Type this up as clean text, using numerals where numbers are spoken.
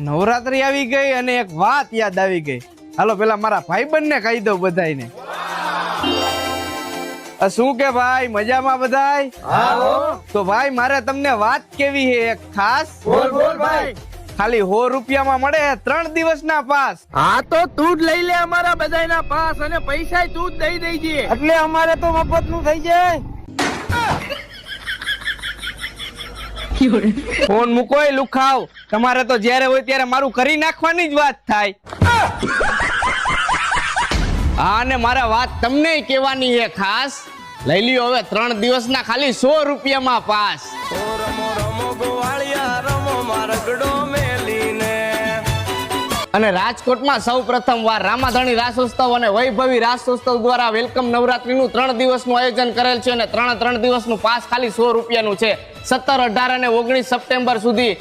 નવરાત્રી આવી ગઈ અને એક વાત યાદ આવી ગઈ. હાલો પેલા મારા ભાઈબંધને કહી દઉં બધાયને. શું કે ભાઈ મજામાં બધાય? તો ભાઈ મારે તમને વાત કેવી છે એક ખાસ. બોલ ભાઈ. ખાલી 100 રૂપિયામાં મળે 3 દિવસના પાસ. હા તો તું જ લઈ લે અમારા બધાયના પાસ અને પૈસા તું જ દઈ દેજે. એટલે અમારે તો મફત નું થઈ જાય. ફોન મૂકોય લુખાવ. તમારે તો જ્યારે હોય ત્યારે મારું કરી નાખવાની જ વાત થાય. હા ને મારા વાત તમને કહેવાની છે ખાસ. લઈ લ્યો હવે 3 દિવસના ખાલી 100 રૂપિયામાં પાસ. અને રાજકોટમાં સૌ પ્રથમ વાર રામાધણી રાસોત્સવ અને વૈભવી રાસોત્સવ દ્વારા વેલકમ નવરાત્રીનું 3 દિવસનું આયોજન કરેલ છે અને 3 દિવસનું પાસ ખાલી 100 રૂપિયાનું છે. 17, 18 અને 19 સપ્ટેમ્બર સુધી